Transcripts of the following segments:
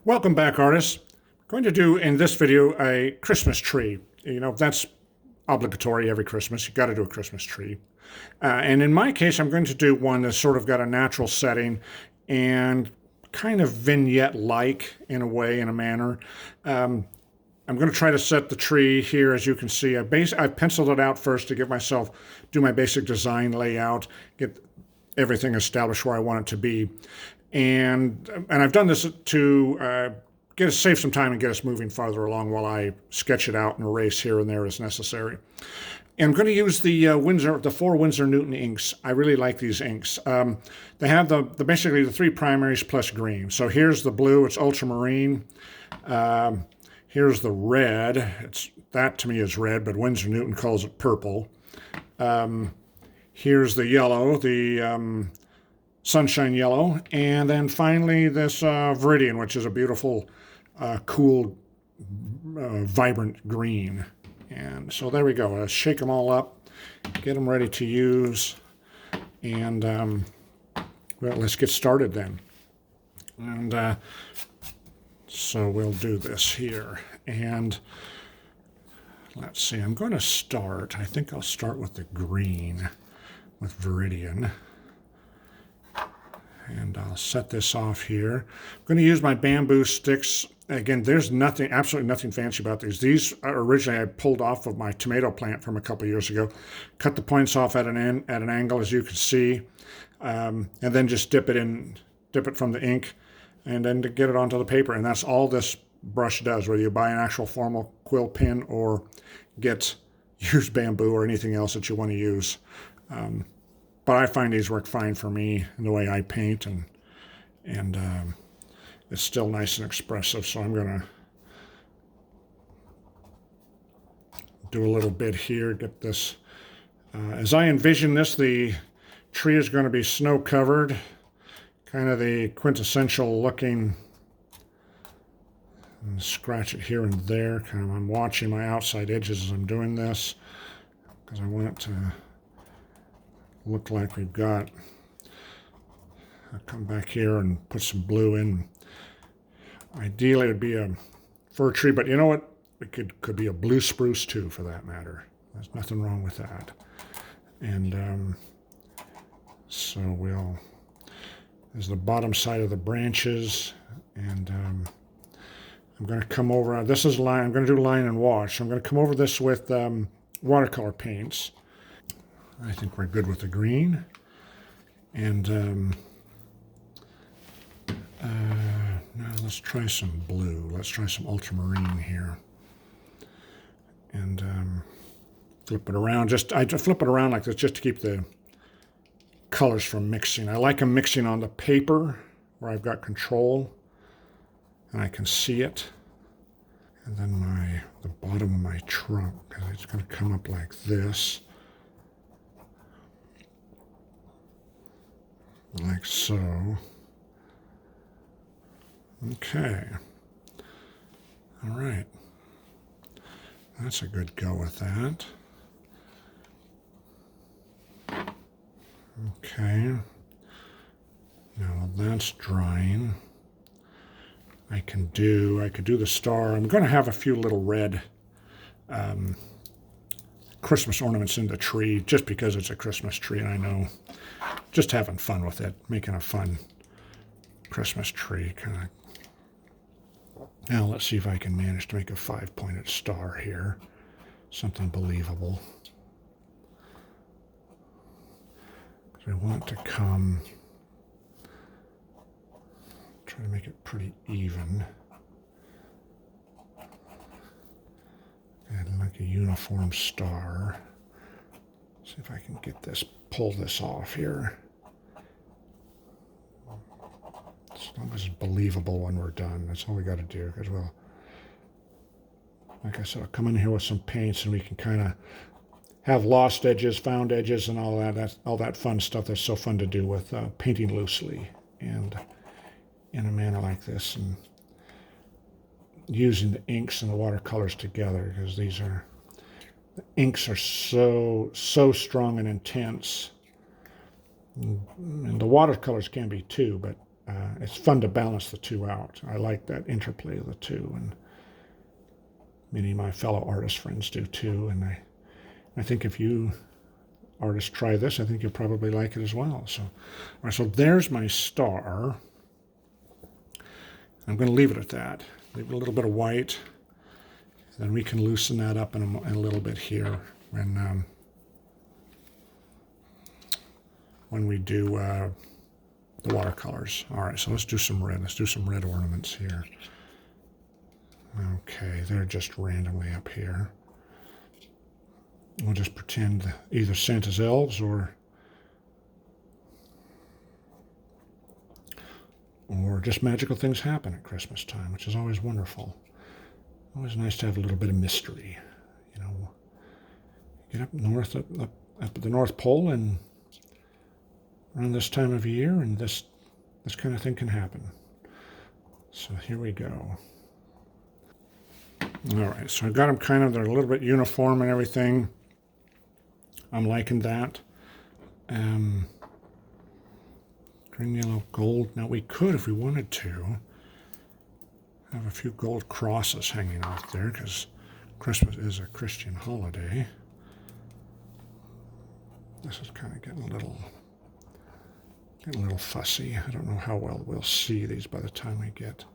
Welcome back, artists. I'm going to do in this video a Christmas tree. You know, that's obligatory every Christmas. You've got to do a Christmas tree. And in my case, I'm going to do one that's sort of got a natural setting and kind of vignette-like in a way, in a manner. I'm going to try to set the tree here. As you can see, I've penciled it out first to give myself, do my basic design layout, get everything established where I want it to be. And I've done this to save some time and get us moving farther along while I sketch it out and erase here and there as necessary. And I'm going to use the 4 Winsor Newton inks. I really like these inks. They have basically the 3 primaries plus green. So here's the blue. It's ultramarine. Here's the red. That to me is red, but Winsor Newton calls it purple. Here's the yellow, the sunshine yellow, and then finally this Viridian, which is a beautiful, cool, vibrant green. And so there we go. Let's shake them all up, get them ready to use, and well, let's get started then. And so we'll do this here. And let's see, I'm going to start, I think I'll start with the green, with Viridian. And I'll set this off here. I'm going to use my bamboo sticks. Again, there's absolutely nothing fancy about these. These are originally I pulled off of my tomato plant from a couple years ago. Cut the points off at an angle, as you can see, and then just dip it from the ink, and then to get it onto the paper. And that's all this brush does, whether you buy an actual formal quill pen or use bamboo or anything else that you want to use. But I find these work fine for me in the way I paint, and it's still nice and expressive. So I'm going to do a little bit here, get this. As I envision this, the tree is going to be snow-covered, kind of the quintessential looking, and scratch it here and there. Kind of, I'm watching my outside edges as I'm doing this, because I want it to look like we've got. I'll come back here and put some blue in. Ideally, it would be a fir tree, but you know what? It could be a blue spruce too, for that matter. There's nothing wrong with that. And so there's the bottom side of the branches, and I'm going to come over. This is line. I'm going to do line and wash. So I'm going to come over this with watercolor paints. I think we're good with the green. And now let's try some blue. Let's try some ultramarine here. And flip it around. I just flip it around like this just to keep the colors from mixing. I like them mixing on the paper where I've got control and I can see it. And then the bottom of my trunk, because it's going to come up like this. Like so. Okay. All right. That's a good go with that. Okay. Now that's drying. I could do the star. I'm going to have a few little red Christmas ornaments in the tree, just because it's a Christmas tree, and I know, just having fun with it, making a fun Christmas tree kind of. Now let's see if I can manage to make a 5-pointed star here, something believable. Because I want to try to make it pretty even. And like a uniform star. See if I can pull this off here. As long as it's believable when we're done, that's all we got to do. Because like I said, I'll come in here with some paints and we can kind of have lost edges, found edges, and all that fun stuff that's so fun to do with painting loosely and in a manner like this, and using the inks and the watercolors together, because the inks are so strong and intense, and the watercolors can be too, but it's fun to balance the two out. I like that interplay of the two, and many of my fellow artist friends do too. And I think if you artists try this, I think you'll probably like it as well. So, all right, so there's my star. I'm going to leave it at that. Leave it a little bit of white. Then we can loosen that up in a little bit here when we do the watercolors. All right, so let's do some red. Let's do some red ornaments here. Okay, they're just randomly up here. We'll just pretend either Santa's elves or just magical things happen at Christmas time, which is always wonderful. Always nice to have a little bit of mystery. You know, get up north, up at the North Pole, and around this time of year, and this kind of thing can happen. So here we go. All right, so I've got them kind of, they're a little bit uniform and everything. I'm liking that. Green, yellow, gold. Now we could, if we wanted to, have a few gold crosses hanging out there because Christmas is a Christian holiday. This is kind of getting a little fussy. I don't know how well we'll see these by the time we get,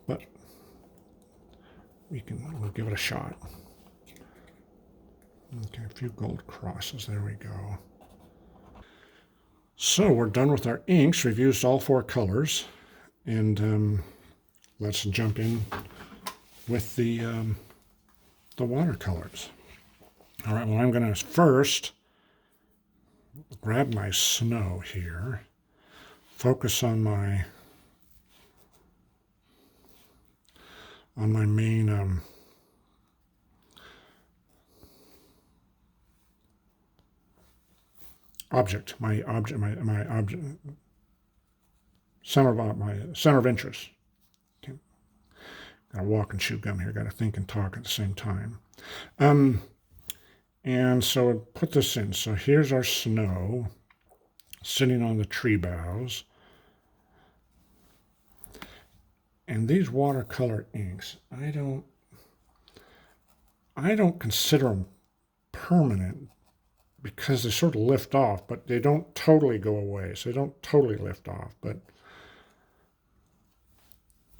but we'll give it a shot. Okay, a few gold crosses. There we go. So we're done with our inks. We've used all 4 colors, and let's jump in with the watercolors. All right. Well, I'm going to first grab my snow here, focus on my main object, my center of interest. Okay. Got to walk and chew gum here. Got to think and talk at the same time. And so I put this in. So here's our snow sitting on the tree boughs. And these watercolor inks, I don't consider them permanent because they sort of lift off, but they don't totally go away. So they don't totally lift off, but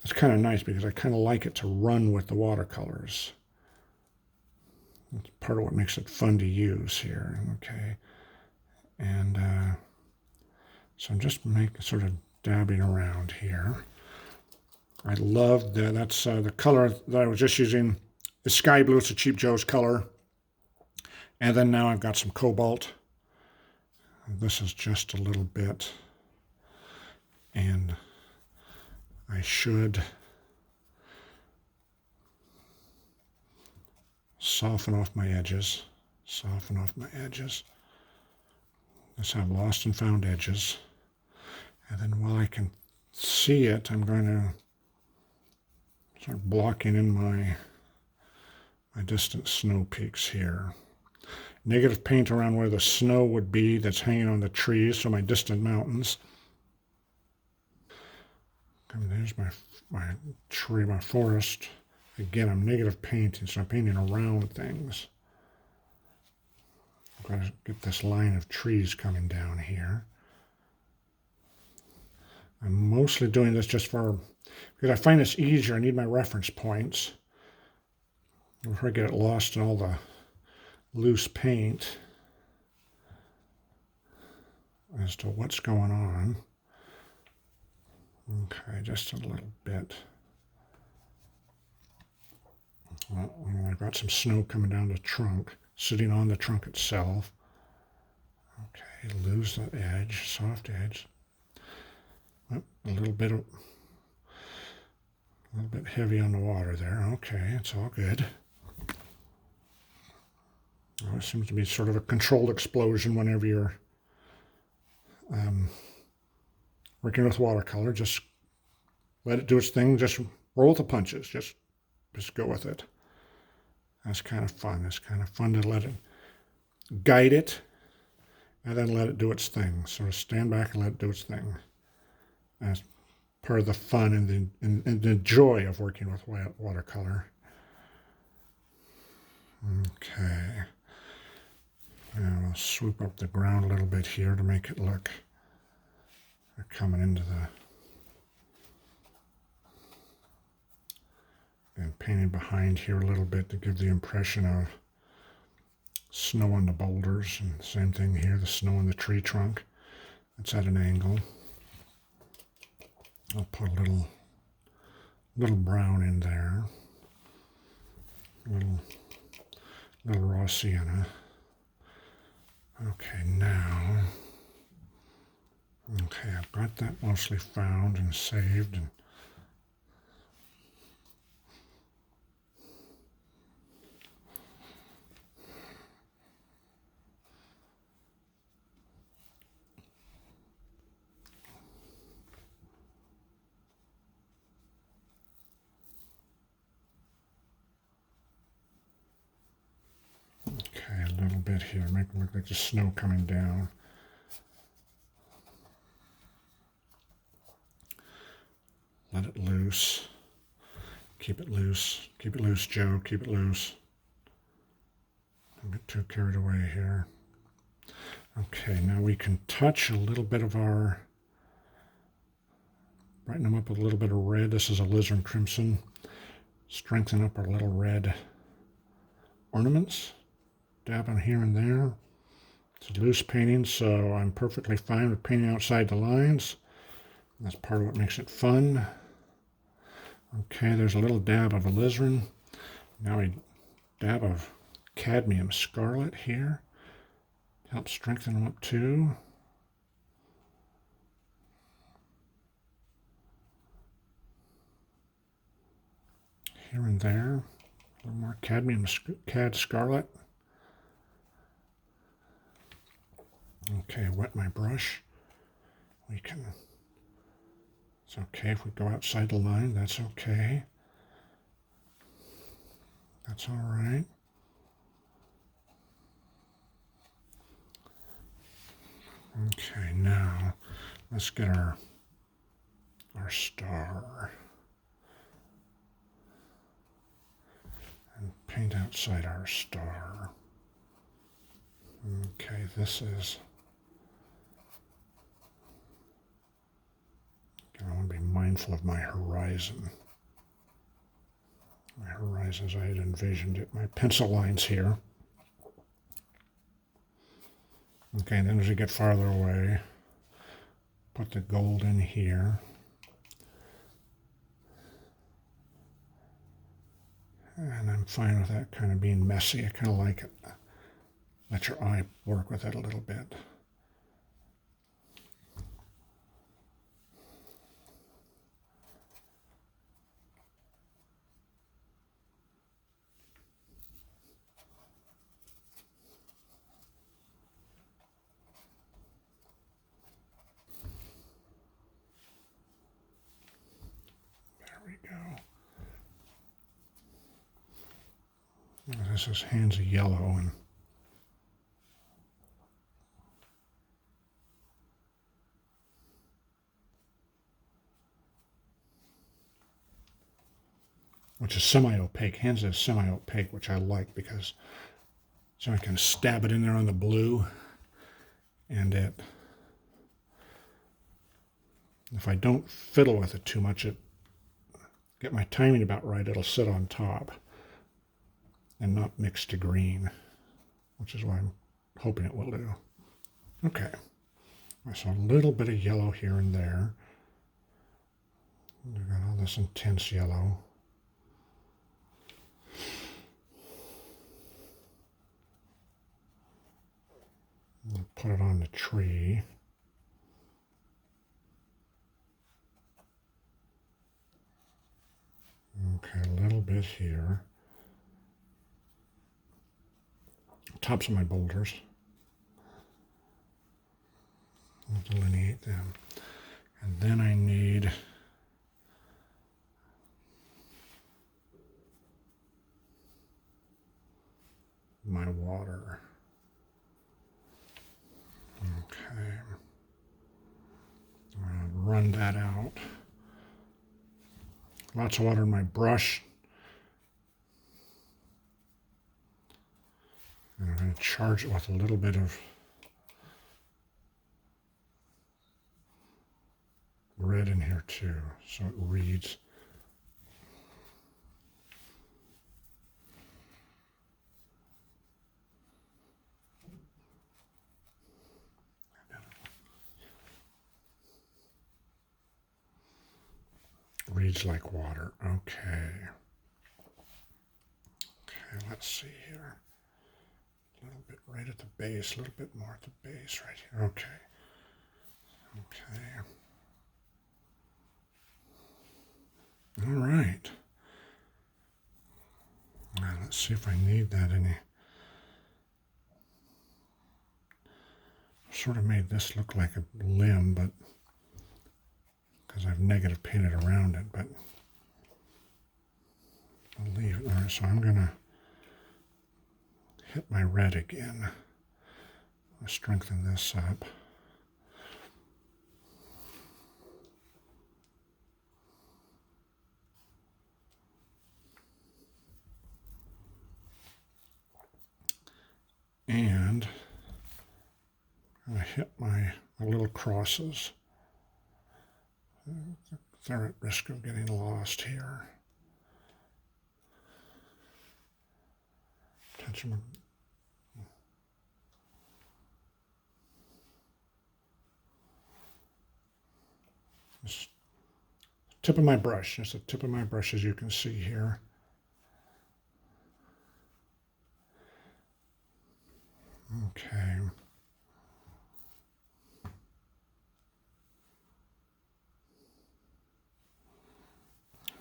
it's kind of nice because I kind of like it to run with the watercolors. It's part of what makes it fun to use here. Okay. And so I'm just sort of dabbing around here. I love that. That's the color that I was just using is sky blue. It's a Cheap Joe's color. And then now I've got some cobalt. This is just a little bit. And I should soften off my edges. Soften off my edges. Just have lost and found edges. And then while I can see it, I'm going to start blocking in my distant snow peaks here. Negative paint around where the snow would be that's hanging on the trees, so my distant mountains. And there's my tree, my forest. Again, I'm negative painting, so I'm painting around things. I'm going to get this line of trees coming down here. I'm mostly doing this just because I find this easier. I need my reference points before I get it lost in all the loose paint as to what's going on. Okay, just a little bit. Well, I've got some snow coming down the trunk, sitting on the trunk itself. Okay, lose the edge, soft edge. Oh, a little bit heavy on the water there. Okay, it's all good. It seems to be sort of a controlled explosion whenever you're working with watercolor. Just let it do its thing. Just roll with the punches. Just go with it. That's kind of fun. It's kind of fun to let it guide it and then let it do its thing. Sort of stand back and let it do its thing. as part of the fun and the joy of working with watercolor. Okay. And I'll swoop up the ground a little bit here to make it look coming into the, and painting behind here a little bit to give the impression of snow on the boulders, and same thing here, the snow on the tree trunk. It's at an angle. I'll put a little brown in there, little raw sienna. Okay, now, okay, I've got that mostly found and saved, and okay, a little bit here, make it look like the snow coming down. Let it loose. Keep it loose. Keep it loose, Joe. Keep it loose. Don't get too carried away here. Okay, now we can touch a little bit of our, brighten them up with a little bit of red. This is alizarin crimson. Strengthen up our little red ornaments. Dab on here and there. It's a loose painting, so I'm perfectly fine with painting outside the lines. That's part of what makes it fun. Okay, there's a little dab of alizarin. Now a dab of cadmium scarlet here. Help strengthen them up too. Here and there. A little more cad scarlet. Okay, wet my brush. We can, it's okay if we go outside the line, that's okay. That's all right. Okay, now let's get our star. And paint outside our star. Okay, this is, I want to be mindful of my horizon. My horizon as I had envisioned it. My pencil lines here. Okay, and then as we get farther away, put the gold in here. And I'm fine with that kind of being messy. I kind of like it. Let your eye work with it a little bit. There we go. This is hands of yellow, and which is semi-opaque. Hands is semi-opaque, which I like because so I can stab it in there on the blue, and it, if I don't fiddle with it too much, get my timing about right, it'll sit on top and not mix to green, which is what I'm hoping it will do. Okay, so a little bit of yellow here and there. We've got all this intense yellow. We'll put it on the tree. Okay, a little bit here. Tops of my boulders. I'll delineate them. And then I need my water. Okay. I'll run that out. Lots of water in my brush. And I'm going to charge it with a little bit of red in here too, so it reads. Reads like water. Okay. Okay, let's see here. A little bit right at the base, a little bit more at the base right here. Okay. Okay. All right. Now let's see if I need that any. Sort of made this look like a limb, but because I've negative painted around it, but I'll leave it. All right, so I'm gonna hit my red again. I'll strengthen this up. And I'm going to hit my little crosses. They're at risk of getting lost here. Touch them. Just tip of my brush, just the tip of my brush, as you can see here. Okay.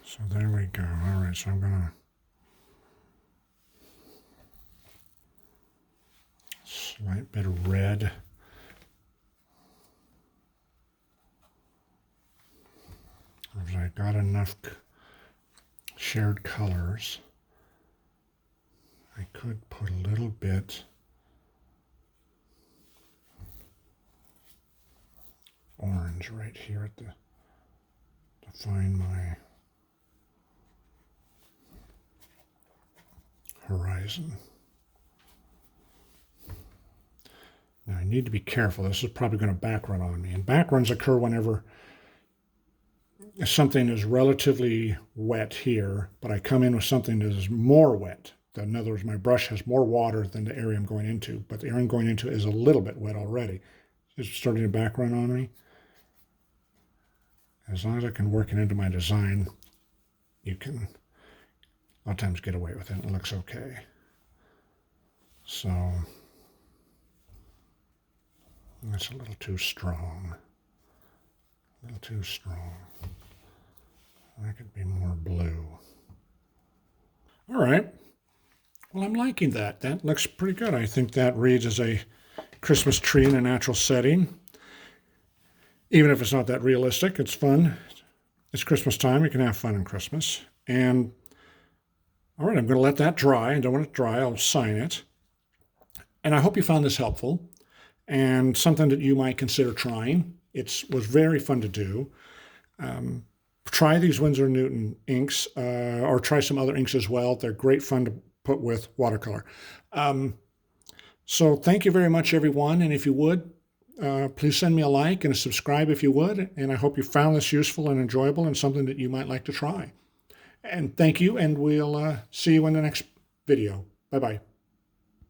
So there we go. All right, so I'm going to slight bit of red. If I got enough shared colors, I could put a little bit orange right here at the, to find my horizon. Now I need to be careful. This is probably going to background on me. And backgrounds occur whenever something is relatively wet here, but I come in with something that is more wet. In other words, my brush has more water than the area I'm going into, but the area I'm going into is a little bit wet already. It's starting to background on me. As long as I can work it into my design, you can a lot of times get away with it. It looks okay. So that's a little too strong. A little too strong. That could be more blue. All right. Well, I'm liking that. That looks pretty good. I think that reads as a Christmas tree in a natural setting. Even if it's not that realistic, it's fun. It's Christmas time. You can have fun in Christmas. And all right, I'm going to let that dry. I don't want it to dry. I'll sign it. And I hope you found this helpful and something that you might consider trying. It was very fun to do. Try these Winsor & Newton inks or try some other inks as well. They're great fun to put with watercolor. So thank you very much, everyone. And if you would, please send me a like and a subscribe if you would. And I hope you found this useful and enjoyable and something that you might like to try. And thank you, and we'll see you in the next video. Bye-bye.